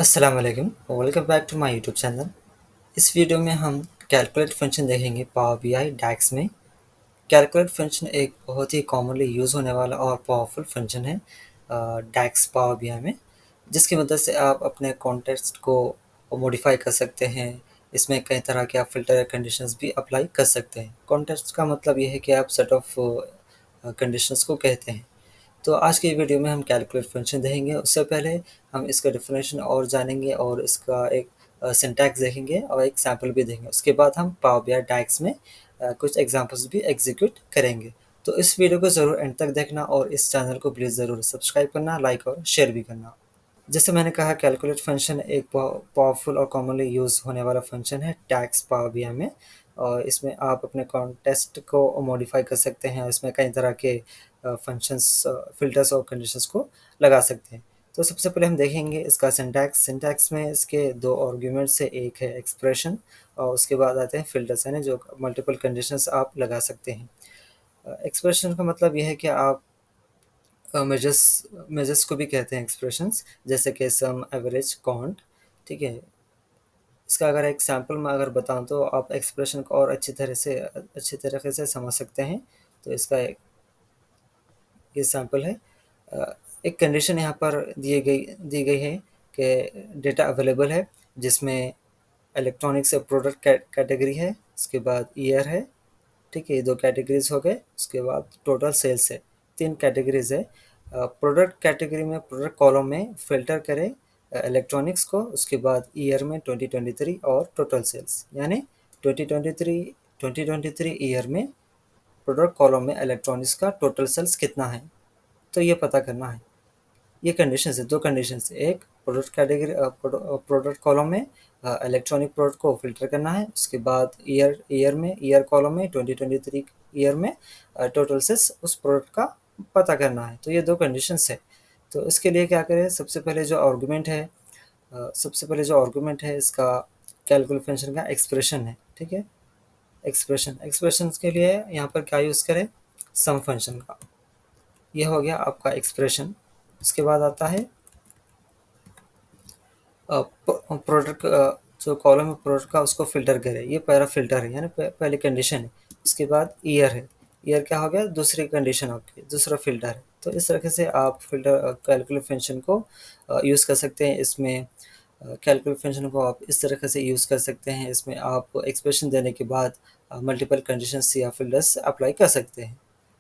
अस्सलाम वालेकुम। Welcome back to my YouTube channel. इस वीडियो में हम कैलकुलेट फंक्शन देखेंगे पावर बीआई डैक्स में। कैलकुलेट फंक्शन एक बहुत ही कॉमनली यूज़ होने वाला और पावरफुल फंक्शन है डैक्स पावर बीआई में, जिसकी मदद से आप अपने कॉन्टेक्स्ट को मॉडिफाई कर सकते हैं। इसमें कई तरह के आप फिल्टर या कंडीशंस भी अप्लाई कर सकते हैं। कॉन्टेक्स्ट का मतलब ये है कि आप सेट ऑफ कंडीशंस को कहते हैं। तो आज की वीडियो में हम कैलकुलेट फंक्शन देखेंगे। उससे पहले हम इसका डेफिनेशन और जानेंगे और इसका एक सिंटैक्स देखेंगे और एक सैम्पल भी देखेंगे। उसके बाद हम पावर बीआई डैक्स में कुछ एग्जांपल्स भी एग्जीक्यूट करेंगे। तो इस वीडियो को ज़रूर एंड तक देखना और इस चैनल को प्लीज़ ज़रूर सब्सक्राइब करना, लाइक और शेयर भी करना। जैसे मैंने कहा, कैलकुलेट फंक्शन एक पावरफुल और कॉमनली यूज़ होने वाला फंक्शन है टैक्स पावर बीआई में। और इसमें आप अपने कॉन्टेक्स्ट को मॉडिफाई कर सकते हैं। इसमें कई तरह के फंक्शंस, फिल्टर्स और कंडीशंस को लगा सकते हैं। तो सबसे पहले हम देखेंगे इसका सिंटैक्स। सिंटैक्स में इसके दो आर्ग्यूमेंट्स है, एक है एक्सप्रेशन और उसके बाद आते हैं फिल्टर्स, यानी जो मल्टीपल कंडीशंस आप लगा सकते हैं। एक्सप्रेशन का मतलब ये है कि आप मेजर्स मेजर्स को भी कहते हैं एक्सप्रेशंस, जैसे कि सम, एवरेज, काउंट। ठीक है। इसका अगर एक सैंपल मैं अगर बताऊं तो आप एक्सप्रेशन को और अच्छी तरीके से समझ सकते हैं। तो इसका एक ये सैंपल है। एक कंडीशन यहाँ पर दी गई है कि डेटा अवेलेबल है, जिसमें इलेक्ट्रॉनिक्स प्रोडक्ट कैटेगरी है, उसके बाद ईयर है। ठीक है, ये दो कैटेगरीज हो गए। उसके बाद टोटल सेल्स है, तीन कैटेगरीज है। प्रोडक्ट कैटेगरी में, प्रोडक्ट कॉलम में फ़िल्टर करें इलेक्ट्रॉनिक्स को। उसके बाद ईयर में 2023 और टोटल सेल्स, यानी 2023 ईयर में प्रोडक्ट कॉलम में इलेक्ट्रॉनिक्स का टोटल सेल्स कितना है, तो ये पता करना है। ये कंडीशन है, दो कंडीशन है। एक, प्रोडक्ट कैटेगरी प्रोडक्ट कॉलम में इलेक्ट्रॉनिक प्रोडक्ट को फिल्टर करना है। उसके बाद ईयर कॉलम में 2023 ईयर में टोटल सेल्स उस प्रोडक्ट का पता करना है। तो ये दो कंडीशंस है। तो इसके लिए क्या करें, सबसे पहले जो आर्गुमेंट है इसका कैलकुलेट फंक्शन का एक्सप्रेशन है। ठीक है। एक्सप्रेशन के लिए यहाँ पर क्या यूज़ करें, सम फंक्शन का। यह हो गया आपका एक्सप्रेशन। उसके बाद आता है प्रोडक्ट, जो कॉलम है प्रोडक्ट का, उसको फिल्टर करें। ये पहला फिल्टर है, यानी पहली कंडीशन है। उसके बाद ईयर है। ईयर क्या हो गया, दूसरी कंडीशन आपकी, दूसरा फिल्टर है। तो इस तरीके से आप फिल्टर कैलकुलेट फंक्शन को यूज़ कर सकते हैं। इसमें कैलकुलेट फंक्शन को आप इस तरीके से यूज़ कर सकते हैं। इसमें आप एक्सप्रेशन देने के बाद मल्टीपल कंडीशंस या फिल्टर्स अप्लाई कर सकते हैं।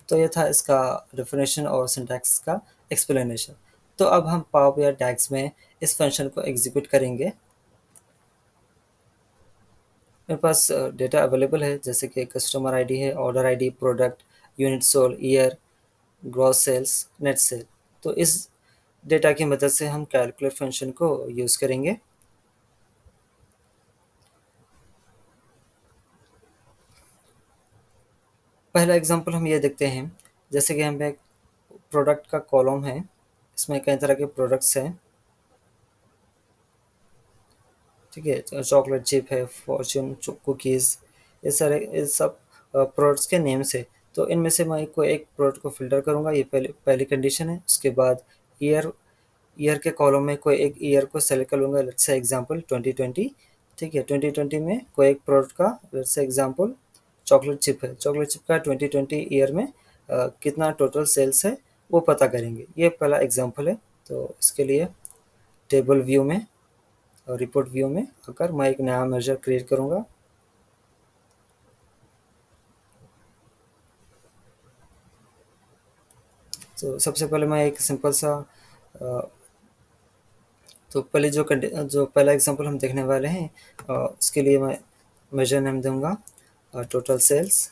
तो ये था इसका डेफिनेशन और सिंटैक्स का एक्सप्लेनेशन। तो अब हम पावर बीआई डैक्स में इस फंक्शन को एग्जीक्यूट करेंगे। मेरे पास डेटा अवेलेबल है, जैसे कि कस्टमर आईडी है, order ID, product, unit sold, year, gross sales, net sale. तो इस डेटा की मदद से हम कैलकुलेट फंक्शन को यूज़ करेंगे। पहला एग्जांपल हम ये देखते हैं। जैसे कि हमें एक प्रोडक्ट का कॉलम है, इसमें कई तरह के प्रोडक्ट्स हैं। ठीक है, तो चॉकलेट चिप है, फॉर्च्यून कुकीज़, ये सब प्रोडक्ट्स के नेम्स है। तो इनमें से मैं कोई एक प्रोडक्ट को फ़िल्टर करूँगा, ये पहली कंडीशन है। उसके बाद ईयर ईयर के कॉलम में कोई एक ईयर को सेलेक्ट कर लूँगा, लेट्स से एग्जांपल 2020। ठीक है, 2020 में कोई एक प्रोडक्ट का, let's say example chocolate chip है। चॉकलेट चिप का 2020 ईयर में कितना टोटल सेल्स है, वो पता करेंगे। ये पहला एग्जांपल है। तो इसके लिए टेबल व्यू में और रिपोर्ट व्यू में आकर मैं एक नया मेजर क्रिएट करूँगा। तो सबसे पहले मैं एक सिंपल सा अ, तो जो पहला एग्जांपल हम देखने वाले हैं, उसके लिए मैं मेजर नेम दूंगा total sales.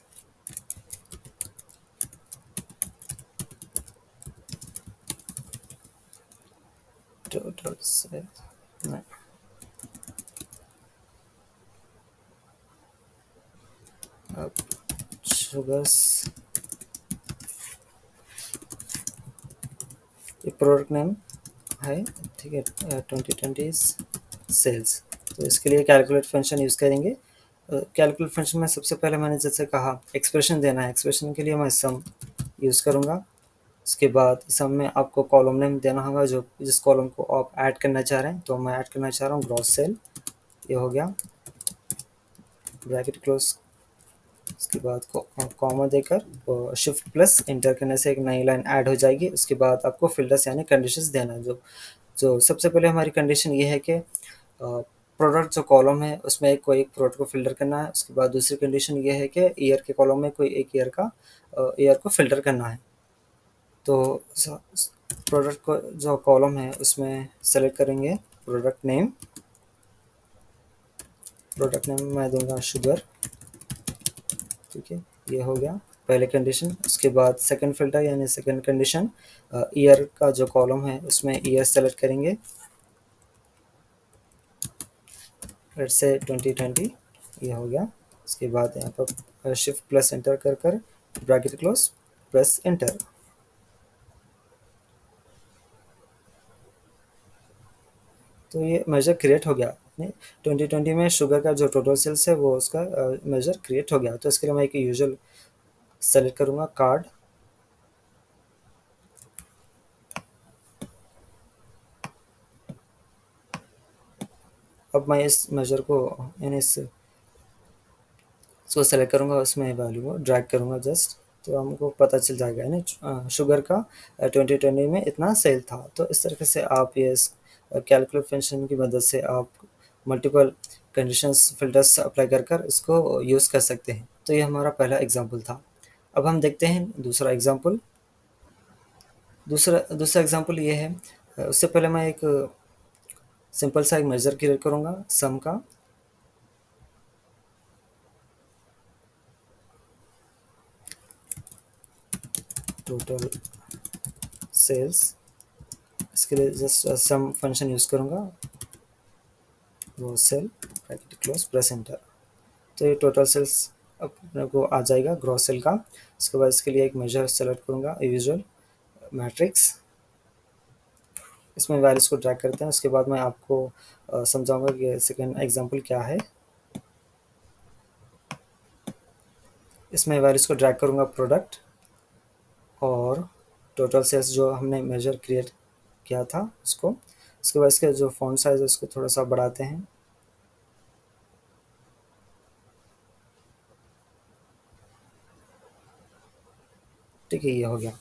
Total sales, sugars, ये प्रोडक्ट नेम है। ठीक है, 2020 सेल्स। तो इसके लिए कैलकुलेट फंक्शन यूज़ करेंगे। कैलकुलेट फंक्शन में सबसे पहले मैंने जैसे कहा एक्सप्रेशन देना है। एक्सप्रेशन के लिए मैं सम यूज़ करूँगा। उसके बाद सब में आपको कॉलम नेम देना होगा, जो जिस कॉलम को आप ऐड करना चाह रहे हैं। तो मैं ऐड करना चाह रहा हूँ ग्रॉस सेल, ये हो गया, ब्रैकेट क्लोज, उसके बाद कॉमा देकर और शिफ्ट प्लस इंटर करने से एक नई लाइन ऐड हो जाएगी। उसके बाद आपको फिल्टर्स यानी कंडीशंस देना है। जो जो सबसे पहले हमारी कंडीशन ये है कि प्रोडक्ट जो कॉलम है उसमें कोई एक प्रोडक्ट को फ़िल्टर करना है। उसके बाद दूसरी कंडीशन ये है कि ईयर के कॉलम में कोई एक ईयर को फ़िल्टर करना है। तो प्रोडक्ट को जो कॉलम है उसमें सेलेक्ट करेंगे प्रोडक्ट नेम मैं दूंगा शुगर, ठीक है, ये हो गया पहले कंडीशन। उसके बाद सेकंड फ़िल्टर यानी सेकंड कंडीशन, ईयर का जो कॉलम है उसमें ईयर सेलेक्ट करेंगे, लेट्स से 2020, ये हो गया। उसके बाद यहाँ पर शिफ्ट प्लस एंटर कर कर ब्रैकेट क्लोज, प्रेस एंटर। तो ये मेजर क्रिएट हो गया। 2020 में शुगर का जो टोटल सेल्स है वो उसका मेजर क्रिएट हो गया। तो इसके लिए मैं एक यूजुअल सेलेक्ट करूँगा कार्ड, अब मैं इस मेजर को यानी इसको सेलेक्ट करूँगा, उसमें वैल्यू को ड्रैग करूँगा जस्ट, तो हमको पता चल जाएगा है ना शुगर का 2020 में इतना सेल था। तो इस तरीके से आप ये कैलकुलेट फंक्शन की मदद से आप मल्टीपल कंडीशंस फिल्टर्स अप्लाई कर कर इसको यूज़ कर सकते हैं। तो ये हमारा पहला एग्जांपल था। अब हम देखते हैं दूसरा एग्जांपल। दूसरा दूसरा एग्जांपल ये है, उससे पहले मैं एक सिंपल सा एक मेजर क्रिएट करूँगा सम का। टोटल सेल्स, इसके लिए जस्ट सम फंक्शन यूज़ करूँगा, वो sale bracket close press enter. तो ये टोटल सेल्स अपने को आ जाएगा ग्रॉस सेल का। उसके बाद इसके लिए एक मेजर सेलेक्ट करूँगा यूजुअल मैट्रिक्स, इसमें वैल्यूज़ को ड्रैग करते हैं। उसके बाद मैं आपको समझाऊंगा कि सेकेंड एग्जांपल क्या है। इसमें वैल्यूज़ को ड्रैग करूँगा प्रोडक्ट और टोटल सेल्स जो हमने मेजर क्रिएट किया था उसको। उसके बाद इसके जो फॉन्ट साइज है उसको थोड़ा सा बढ़ाते हैं, ठीक है, ये हो गया।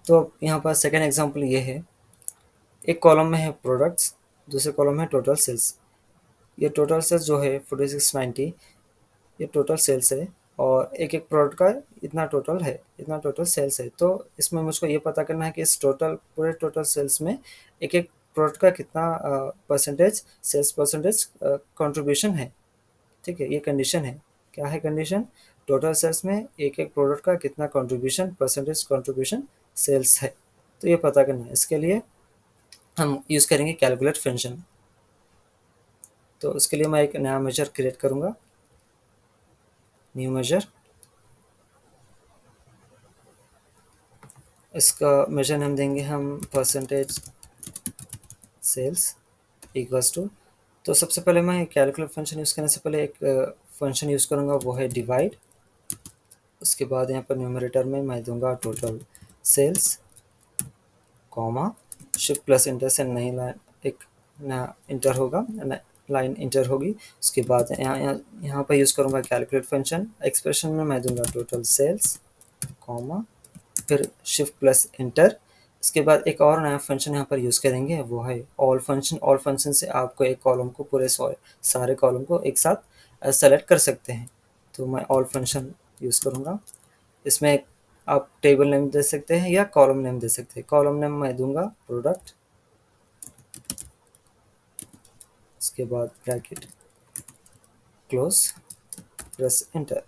तो अब यहाँ पर सेकेंड एग्जांपल ये है, एक कॉलम में है प्रोडक्ट्स, दूसरे कॉलम में टोटल सेल्स। ये टोटल सेल्स जो है 4690, ये टोटल सेल्स है और एक एक प्रोडक्ट का इतना टोटल है, इतना टोटल सेल्स है। तो इसमें मुझको ये पता करना है कि इस टोटल पूरे टोटल सेल्स में एक एक प्रोडक्ट का कितना परसेंटेज सेल्स परसेंटेज कंट्रीब्यूशन है, ठीक है, ये कंडीशन है। क्या है कंडीशन? टोटल सेल्स में एक एक प्रोडक्ट का कितना कंट्रीब्यूशन परसेंटेज कंट्रीब्यूशन सेल्स है। तो ये पता करना है, इसके लिए हम यूज़ करेंगे कैलकुलेट फंक्शन। तो उसके लिए मैं एक नया मेजर क्रिएट करूँगा, न्यू मेजर। इसका मेजर नेम देंगे हम परसेंटेज सेल्स इक्वल्स टू। तो सबसे पहले मैं कैलकुलेट फंक्शन यूज़ करने से पहले एक फंक्शन यूज़ करूँगा, वो है डिवाइड। उसके बाद यहाँ पर न्यूमरेटर में मैं दूंगा total sales, comma, shift plus enter से नई लाइन एक नया इंटर होगा, लाइन इंटर होगी। उसके बाद यहाँ पर यूज़ करूँगा कैलकुलेट फंक्शन। एक्सप्रेशन में मैं दूंगा टोटल सेल्स, कॉमा, फिर शिफ्ट प्लस इंटर। इसके बाद एक और नया फंक्शन यहाँ पर यूज़ करेंगे, वो है ऑल फंक्शन। ऑल फंक्शन से आपको एक कॉलम को पूरे सारे कॉलम को एक साथ सेलेक्ट कर सकते हैं। तो मैं ऑल फंक्शन यूज़ करूँगा। इसमें आप टेबल नेम दे सकते हैं या कॉलम नेम दे सकते हैं। कॉलम नेम मैं दूंगा प्रोडक्ट, इसके बाद ब्रैकेट क्लोज, प्रेस एंटर,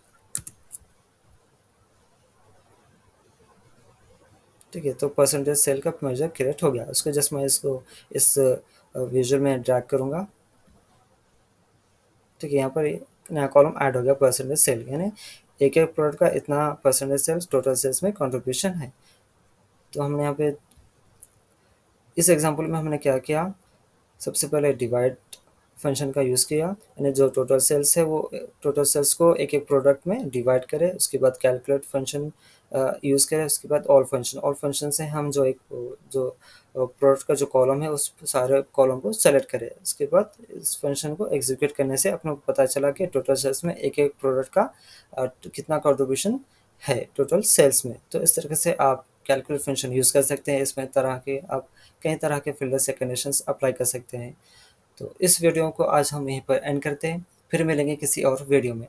ठीक है। तो परसेंटेज सेल का मेजर क्रिएट हो गया। उसको जस्ट मैं इसको इस विजुअल में ड्रैग करूँगा, ठीक है। यहाँ पर नया कॉलम ऐड हो गया परसेंटेज सेल, यानी एक एक प्रोडक्ट का इतना परसेंटेज सेल्स टोटल सेल्स में कंट्रीब्यूशन है। तो हमने यहाँ पे इस एग्जांपल में हमने क्या किया, सबसे पहले डिवाइड फंक्शन का यूज़ किया, यानी जो टोटल सेल्स है वो टोटल सेल्स को एक एक प्रोडक्ट में डिवाइड करें, उसके बाद कैलकुलेट फंक्शन यूज़ करें, उसके बाद ऑल फंक्शन से हम जो प्रोडक्ट का जो कॉलम है उस सारे कॉलम को सेलेक्ट करें। उसके बाद इस फंक्शन को एग्जीक्यूट करने से अपने को पता चला कि टोटल सेल्स में एक एक प्रोडक्ट का कितना कंट्रीब्यूशन है टोटल सेल्स में। तो इस तरीके से आप कैलकुलेट फंक्शन यूज़ कर सकते हैं। इसमें तरह के आप कई तरह के फिल्टर्स या कंडीशंस अप्लाई कर सकते हैं। तो इस वीडियो को आज हम यहीं पर एंड करते हैं, फिर मिलेंगे किसी और वीडियो में।